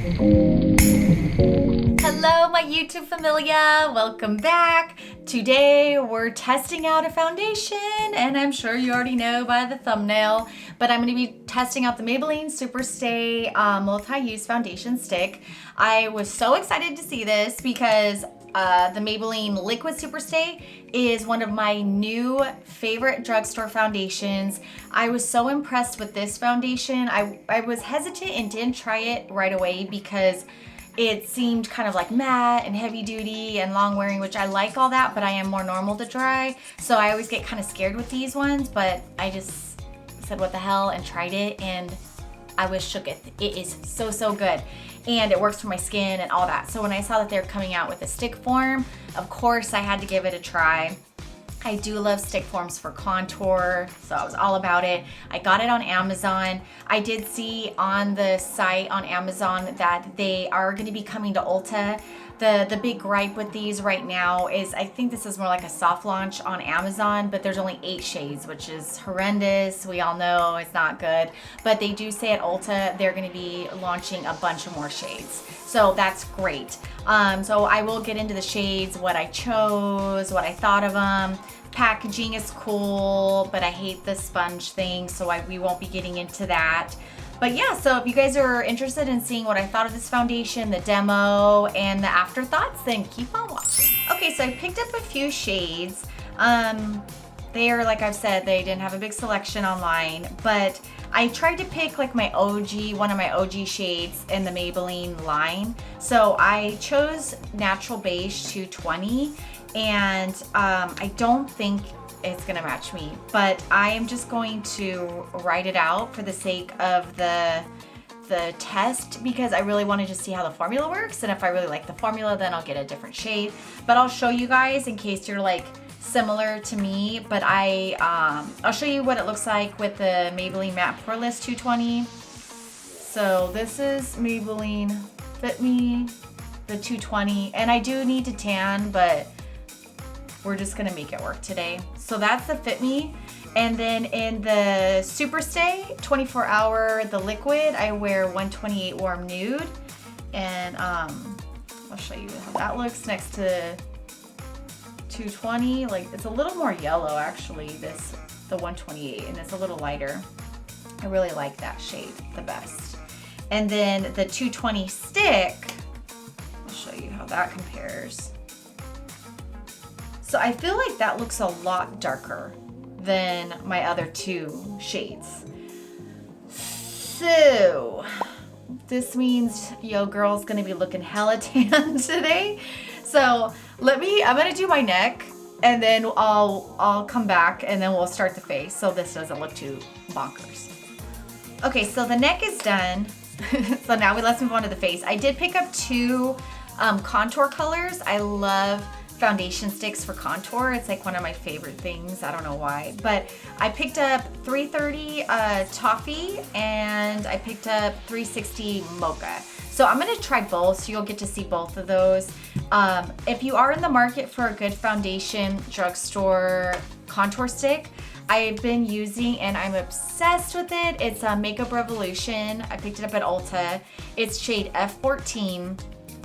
Hello, my YouTube familia. Welcome back. Today we're testing out a foundation, and I'm sure you already know by the thumbnail, but I'm going to be testing out the Maybelline SuperStay multi-use foundation stick. I was so excited to see this because the Maybelline Liquid SuperStay is one of my new favorite drugstore foundations. I was so impressed with this foundation. I was hesitant and didn't try it right away because it seemed kind of like matte and heavy duty and long wearing, which I like all that, but I am more normal to dry. So I always get kind of scared with these ones, but I just said what the hell and tried it, and I was shooketh. It is so, so good. And it works for my skin and all that. So when I saw that they're coming out with a stick form, of course I had to give it a try. I do love stick forms for contour, so I was all about it. I got it on Amazon. I did see on the site on Amazon that they are going to be coming to Ulta. The big gripe with these right now is I think this is more like a soft launch on Amazon, but there's only 8 shades, which is horrendous. We all know it's not good, but they do say at Ulta they're going to be launching a bunch of more shades. So that's great. So I will get into the shades, what I chose, what I thought of them. Packaging is cool, but I hate the sponge thing, so we won't be getting into that. But yeah, so if you guys are interested in seeing what I thought of this foundation, the demo, and the afterthoughts, then keep on watching. Okay, so I picked up a few shades. They are, like I've said, they didn't have a big selection online, but I tried to pick like my OG, one of my OG shades in the Maybelline line. So I chose Natural Beige 220, and I don't think it's gonna match me, but I am just going to write it out for the sake of the test, because I really want to just see how the formula works, and if I really like the formula, then I'll get a different shade. But I'll show you guys in case you're like similar to me, but I'll show you what it looks like with the Maybelline Matte Poreless 220. So this is Maybelline Fit Me, the 220, and I do need to tan, but we're just gonna make it work today. So that's the Fit Me. And then in the SuperStay 24 hour, the liquid, I wear 128 Warm Nude. And I'll show you how that looks next to 220. Like, it's a little more yellow actually, the 128, and it's a little lighter. I really like that shade the best. And then the 220 stick, I'll show you how that compares. So I feel like that looks a lot darker than my other 2 shades. So this means yo girl's gonna be looking hella tan today. So I'm gonna do my neck, and then I'll come back, and then we'll start the face so this doesn't look too bonkers. Okay, so the neck is done. So now let's move on to the face. I did pick up 2 contour colors. I love foundation sticks for contour. It's like one of my favorite things. I don't know why, but I picked up 330 Toffee, and I picked up 360 Mocha. So I'm gonna try both, so you'll get to see both of those. If you are in the market for a good foundation drugstore contour stick, I've been using, and I'm obsessed with it. It's a Makeup Revolution. I picked it up at Ulta. It's shade F14.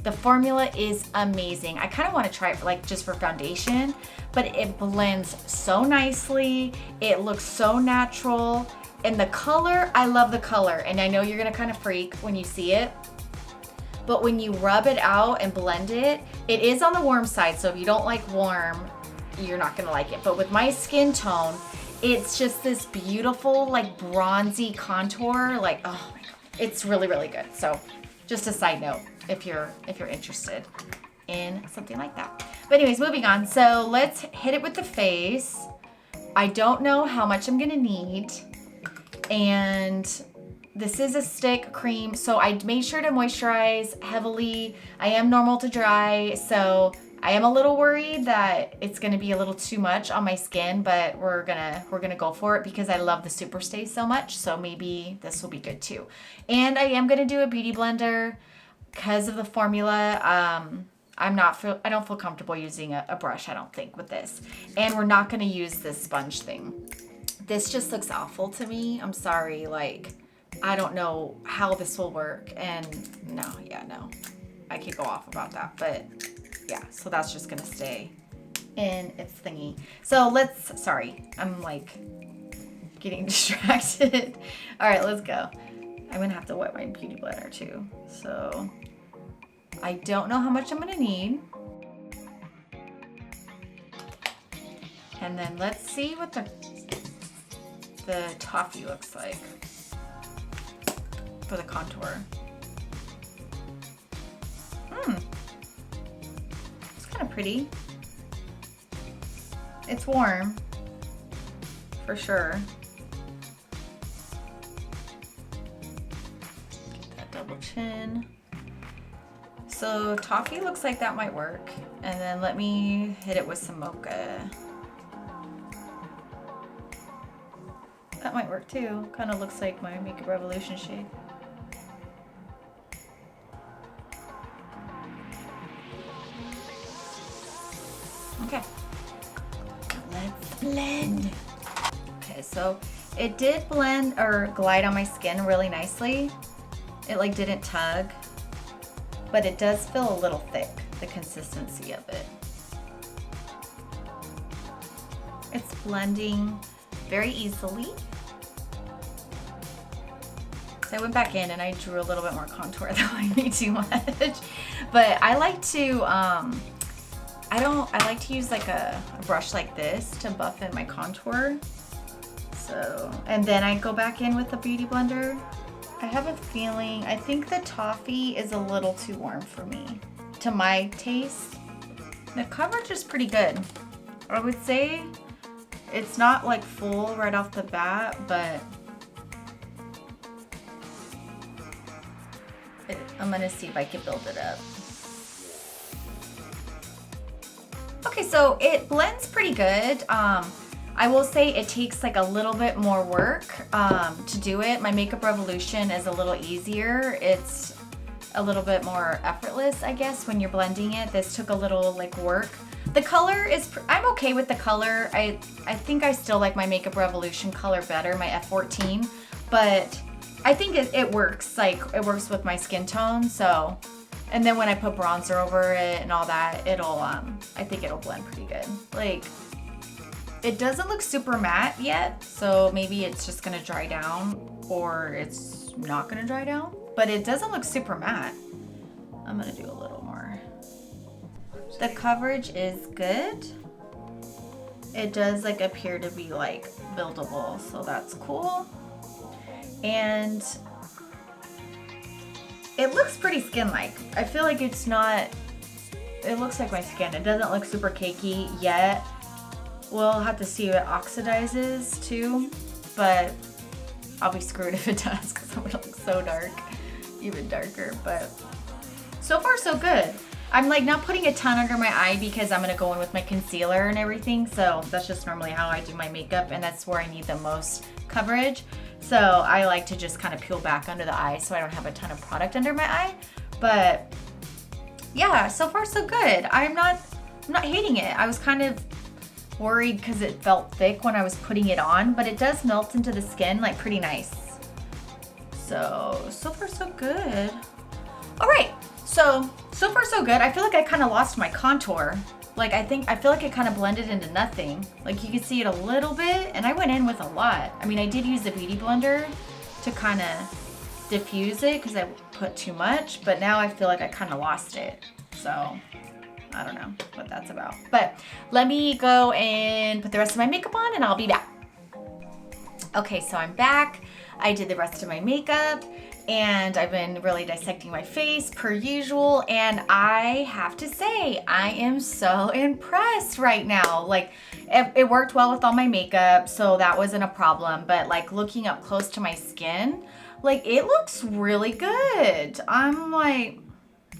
The formula is amazing. I kind of want to try it for like just for foundation, but it blends so nicely. It looks so natural. And the color, I love the color. And I know you're gonna kind of freak when you see it, but when you rub it out and blend it, it is on the warm side. So if you don't like warm, you're not gonna like it. But with my skin tone, it's just this beautiful like bronzy contour. Like, oh my God, it's really, really good. So just a side note, if you're interested in something like that. But anyways, moving on. So let's hit it with the face. I don't know how much I'm gonna need. And this is a stick cream. So I made sure to moisturize heavily. I am normal to dry, so I am a little worried that it's gonna be a little too much on my skin, but we're gonna go for it because I love the SuperStay so much. So maybe this will be good too. And I am gonna do a beauty blender because of the formula. I don't feel comfortable using a brush, I don't think, with this. And we're not gonna use this sponge thing. This just looks awful to me. I'm sorry, like, I don't know how this will work. And no, yeah, no. I could go off about that, but yeah, so that's just gonna stay in its thingy. So let's, sorry, I'm like getting distracted. All right, let's go. I'm gonna have to wet my beauty blender too. So I don't know how much I'm gonna need. And then let's see what the toffee looks like for the contour. It's kind of pretty. It's warm, for sure. Get that double chin. So toffee looks like that might work. And then let me hit it with some Mocha. That might work too. Kind of looks like my Makeup Revolution shade. Okay. Let's blend. Okay, so it did blend or glide on my skin really nicely. It like didn't tug, but it does feel a little thick, the consistency of it. It's blending very easily. So I went back in and I drew a little bit more contour. That might be too much. But I like to, I like to use like a brush like this to buff in my contour. So, and then I go back in with the Beauty Blender. I have a feeling, I think the toffee is a little too warm for me, to my taste. The coverage is pretty good. I would say it's not like full right off the bat, but I'm gonna see if I can build it up. Okay, so it blends pretty good. I will say it takes like a little bit more work to do it. My Makeup Revolution is a little easier. It's a little bit more effortless, I guess, when you're blending it. This took a little like work. The color is, I'm okay with the color. I think I still like my Makeup Revolution color better, my F14, but I think it works. Like, it works with my skin tone, so. And then when I put bronzer over it and all that, it'll, I think it'll blend pretty good. Like, it doesn't look super matte yet, so maybe it's just gonna dry down, or it's not gonna dry down, but it doesn't look super matte. I'm gonna do a little more. The coverage is good. It does like appear to be like buildable, so that's cool. And it looks pretty skin-like. I feel like it's not, it looks like my skin. It doesn't look super cakey yet. We'll have to see if it oxidizes too, but I'll be screwed if it does because I'm gonna look so dark, even darker. But so far so good. I'm like not putting a ton under my eye because I'm gonna go in with my concealer and everything. So that's just normally how I do my makeup, and that's where I need the most coverage. So I like to just kind of peel back under the eye so I don't have a ton of product under my eye. But yeah, so far so good. I'm not hating it. I was kind of worried because it felt thick when I was putting it on, but it does melt into the skin like pretty nice. So far so good. All right, so far so good. I feel like I kind of lost my contour. Like I feel like it kind of blended into nothing. Like you can see it a little bit, and I went in with a lot. I mean, I did use the Beauty Blender to kind of diffuse it because I put too much, but now I feel like I kind of lost it. So I don't know what that's about. But let me go and put the rest of my makeup on and I'll be back. Okay, so I'm back. I did the rest of my makeup and I've been really dissecting my face per usual, and I have to say I am so impressed right now. Like it worked well with all my makeup, so that wasn't a problem, but like looking up close to my skin, like it looks really good. I'm like,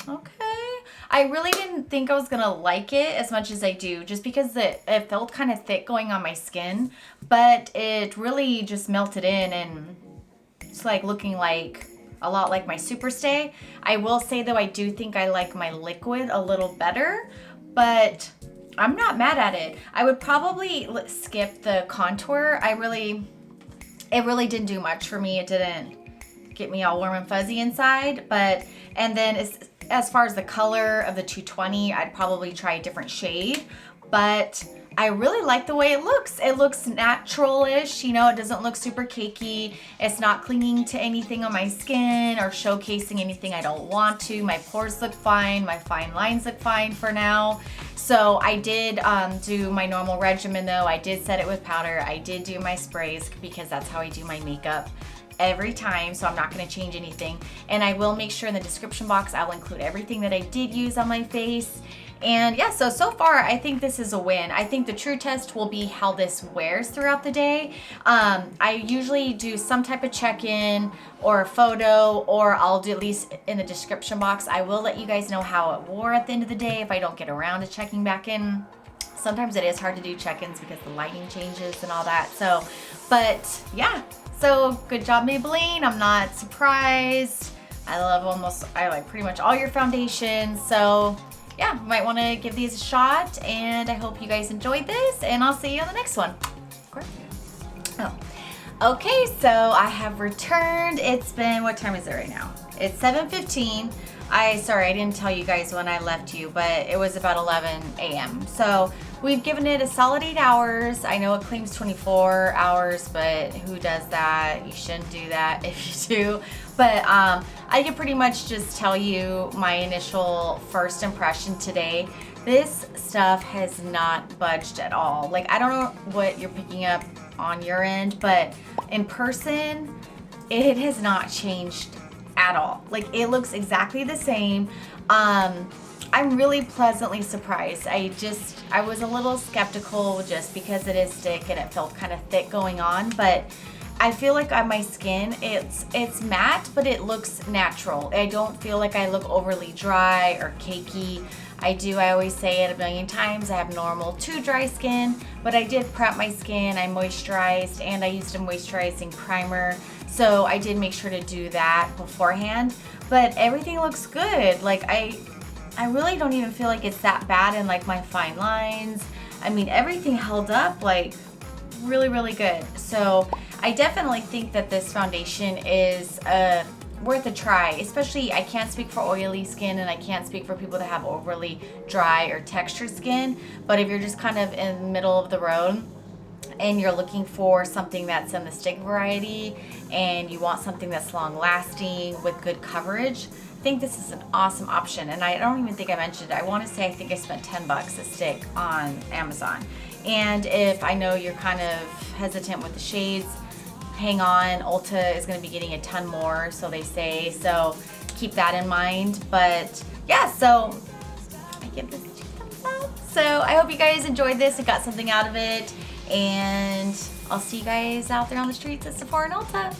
okay. I really didn't think I was gonna like it as much as I do, just because it felt kind of thick going on my skin, but it really just melted in and it's like looking like a lot like my SuperStay. I will say though, I do think I like my liquid a little better, but I'm not mad at it. I would probably skip the contour. It really didn't do much for me. It didn't get me all warm and fuzzy inside. And then as far as the color of the 220, I'd probably try a different shade. But I really like the way it looks. It looks natural-ish, you know, it doesn't look super cakey. It's not clinging to anything on my skin or showcasing anything I don't want to. My pores look fine, my fine lines look fine for now. So I did do my normal regimen though. I did set it with powder. I did do my sprays because that's how I do my makeup every time, so I'm not going to change anything. And I will make sure in the description box I will include everything that I did use on my face. And yeah, so far I think this is a win. I think the true test will be how this wears throughout the day. I usually do some type of check-in or a photo, or I'll do at least in the description box. I will let you guys know how it wore at the end of the day if I don't get around to checking back in. Sometimes it is hard to do check-ins because the lighting changes and all that. So, but yeah, so good job Maybelline. I'm not surprised. I like pretty much all your foundations. So yeah, might want to give these a shot, and I hope you guys enjoyed this, and I'll see you on the next one. Of course. Oh. Okay, so I have returned. It's been, what time is it right now? It's 7:15. Sorry, I didn't tell you guys when I left you, but it was about 11 a.m. So we've given it a solid 8 hours. I know it claims 24 hours, but who does that? You shouldn't do that if you do. But I can pretty much just tell you my initial first impression today. This stuff has not budged at all. Like, I don't know what you're picking up on your end, but in person, it has not changed at all. Like, it looks exactly the same. I'm really pleasantly surprised. I was a little skeptical just because it is stick and it felt kind of thick going on, but I feel like on my skin, it's matte, but it looks natural. I don't feel like I look overly dry or cakey. I always say it a million times, I have normal to dry skin, but I did prep my skin, I moisturized, and I used a moisturizing primer. So I did make sure to do that beforehand, but everything looks good. Like, I really don't even feel like it's that bad in like my fine lines. I mean, everything held up like really, really good. So I definitely think that this foundation is worth a try, especially I can't speak for oily skin and I can't speak for people that have overly dry or textured skin, but if you're just kind of in the middle of the road and you're looking for something that's in the stick variety and you want something that's long lasting with good coverage, I think this is an awesome option. And I don't even think I mentioned it. I want to say I think I spent 10 bucks a stick on Amazon. And if I know you're kind of hesitant with the shades, hang on, Ulta is going to be getting a ton more, so they say, so keep that in mind. But yeah, so I give this 2 thumbs up. So I hope you guys enjoyed this and got something out of it, and I'll see you guys out there on the streets at Sephora and Ulta.